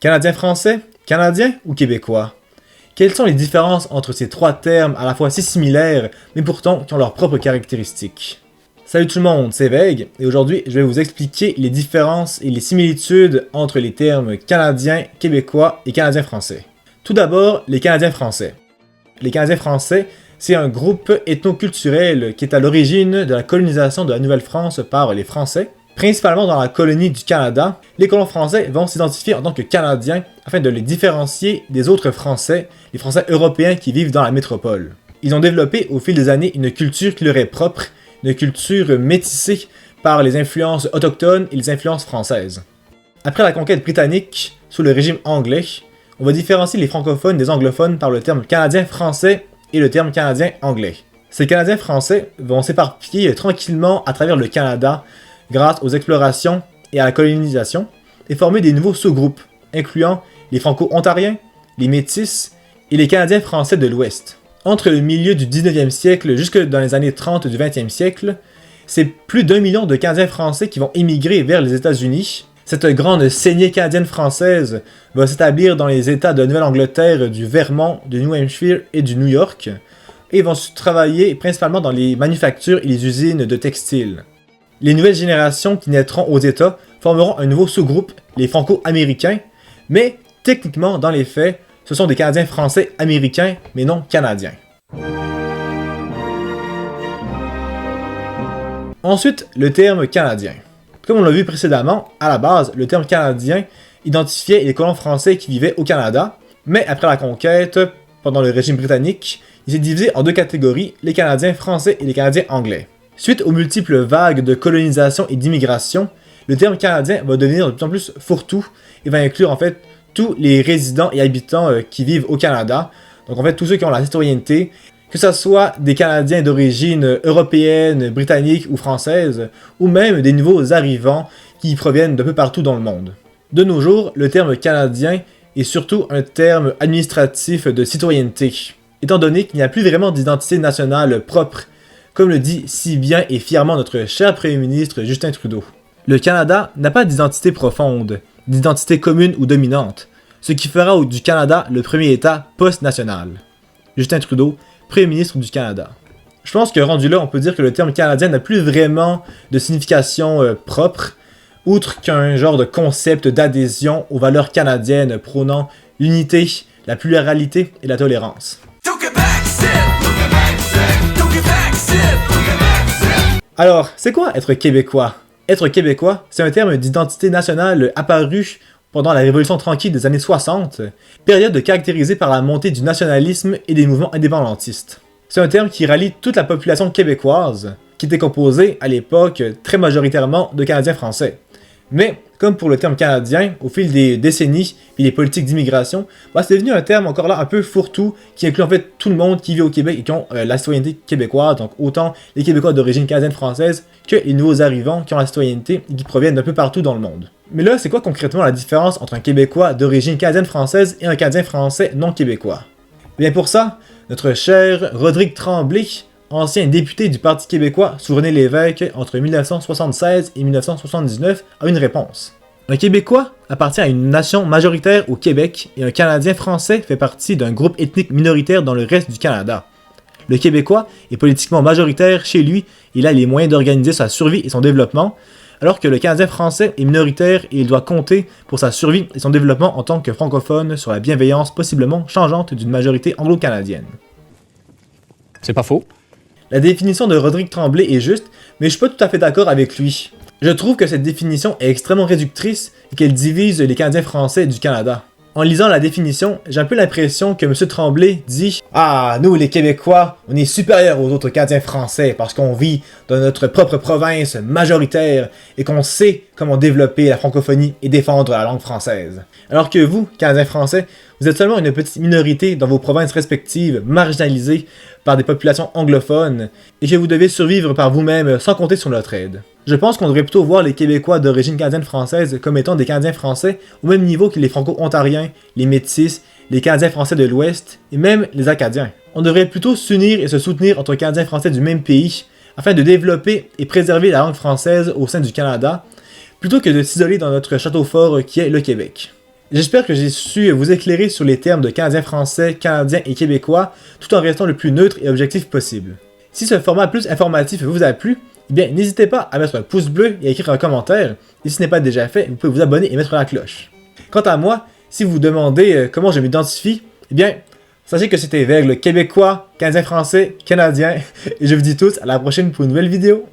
Canadien français, Canadien ou Québécois? Quelles sont les différences entre ces trois termes à la fois si similaires, mais pourtant qui ont leurs propres caractéristiques? Salut tout le monde, c'est Veg, et aujourd'hui je vais vous expliquer les différences et les similitudes entre les termes Canadien, Québécois et Canadien français. Tout d'abord, les Canadiens français. Les Canadiens français, c'est un groupe ethnoculturel qui est à l'origine de la colonisation de la Nouvelle-France par les Français. Principalement dans la colonie du Canada, les colons français vont s'identifier en tant que Canadiens afin de les différencier des autres Français, les Français européens qui vivent dans la métropole. Ils ont développé au fil des années une culture qui leur est propre, une culture métissée par les influences autochtones et les influences françaises. Après la conquête britannique, sous le régime anglais, on va différencier les francophones des anglophones par le terme Canadien-français et le terme Canadien-anglais. Ces Canadiens français vont s'éparpiller tranquillement à travers le Canada grâce aux explorations et à la colonisation, et former des nouveaux sous-groupes, incluant les Franco-Ontariens, les Métis et les Canadiens français de l'Ouest. Entre le milieu du 19e siècle jusque dans les années 30 du 20e siècle, c'est plus d'1 million de Canadiens français qui vont émigrer vers les États-Unis. Cette grande saignée canadienne-française va s'établir dans les États de Nouvelle-Angleterre, du Vermont, du New Hampshire et du New York, et vont travailler principalement dans les manufactures et les usines de textiles. Les nouvelles générations qui naîtront aux États formeront un nouveau sous-groupe, les Franco-Américains, mais techniquement, dans les faits, ce sont des Canadiens français américains, mais non canadiens. Ensuite, le terme canadien. Comme on l'a vu précédemment, à la base, le terme canadien identifiait les colons français qui vivaient au Canada, mais après la conquête, pendant le régime britannique, il s'est divisé en deux catégories, les Canadiens français et les Canadiens anglais. Suite aux multiples vagues de colonisation et d'immigration, le terme canadien va devenir de plus en plus fourre-tout et va inclure en fait tous les résidents et habitants qui vivent au Canada. Donc en fait tous ceux qui ont la citoyenneté, que ce soit des Canadiens d'origine européenne, britannique ou française, ou même des nouveaux arrivants qui proviennent d'un peu partout dans le monde. De nos jours, le terme canadien est surtout un terme administratif de citoyenneté, étant donné qu'il n'y a plus vraiment d'identité nationale propre, comme le dit si bien et fièrement notre cher Premier ministre Justin Trudeau. Le Canada n'a pas d'identité profonde, d'identité commune ou dominante, ce qui fera du Canada le premier État post-national. Justin Trudeau, Premier ministre du Canada. Je pense que rendu là, on peut dire que le terme canadien n'a plus vraiment de signification propre, outre qu'un genre de concept d'adhésion aux valeurs canadiennes prônant l'unité, la pluralité et la tolérance. Alors, c'est quoi être québécois? Être québécois, c'est un terme d'identité nationale apparu pendant la Révolution tranquille des années 60, période caractérisée par la montée du nationalisme et des mouvements indépendantistes. C'est un terme qui rallie toute la population québécoise, qui était composée à l'époque très majoritairement de Canadiens français. Mais, comme pour le terme canadien, au fil des décennies et des politiques d'immigration, c'est devenu un terme encore là un peu fourre-tout qui inclut en fait tout le monde qui vit au Québec et qui ont la citoyenneté québécoise, donc autant les Québécois d'origine canadienne-française que les nouveaux arrivants qui ont la citoyenneté et qui proviennent d'un peu partout dans le monde. Mais là, c'est quoi concrètement la différence entre un Québécois d'origine canadienne-française et un Canadien français non québécois? Bien pour ça, notre cher Rodrigue Tremblay, ancien député du Parti québécois sous René Lévesque entre 1976 et 1979, a une réponse. Un Québécois appartient à une nation majoritaire au Québec et un Canadien français fait partie d'un groupe ethnique minoritaire dans le reste du Canada. Le Québécois est politiquement majoritaire chez lui, il a les moyens d'organiser sa survie et son développement, alors que le Canadien français est minoritaire et il doit compter pour sa survie et son développement en tant que francophone sur la bienveillance possiblement changeante d'une majorité anglo-canadienne. C'est pas faux. La définition de Rodrigue Tremblay est juste, mais je suis pas tout à fait d'accord avec lui. Je trouve que cette définition est extrêmement réductrice et qu'elle divise les Canadiens français du Canada. En lisant la définition, j'ai un peu l'impression que M. Tremblay dit « Ah, nous les Québécois, on est supérieurs aux autres Canadiens français parce qu'on vit dans notre propre province majoritaire et qu'on sait comment développer la francophonie et défendre la langue française. Alors que vous, Canadiens français, vous êtes seulement une petite minorité dans vos provinces respectives, marginalisées par des populations anglophones, et que vous devez survivre par vous-même sans compter sur notre aide. Je pense qu'on devrait plutôt voir les Québécois d'origine canadienne-française comme étant des Canadiens français au même niveau que les Franco-Ontariens, les Métis, les Canadiens français de l'Ouest et même les Acadiens. On devrait plutôt s'unir et se soutenir entre Canadiens français du même pays afin de développer et préserver la langue française au sein du Canada, plutôt que de s'isoler dans notre château fort qui est le Québec. J'espère que j'ai su vous éclairer sur les termes de Canadien français, Canadien et Québécois, tout en restant le plus neutre et objectif possible. Si ce format plus informatif vous a plu, eh bien n'hésitez pas à mettre un pouce bleu et à écrire un commentaire, et si ce n'est pas déjà fait, vous pouvez vous abonner et mettre la cloche. Quant à moi, si vous vous demandez comment je m'identifie, eh bien, sachez que c'était Veg, le Québécois, Canadien français, Canadien, et je vous dis tous à la prochaine pour une nouvelle vidéo.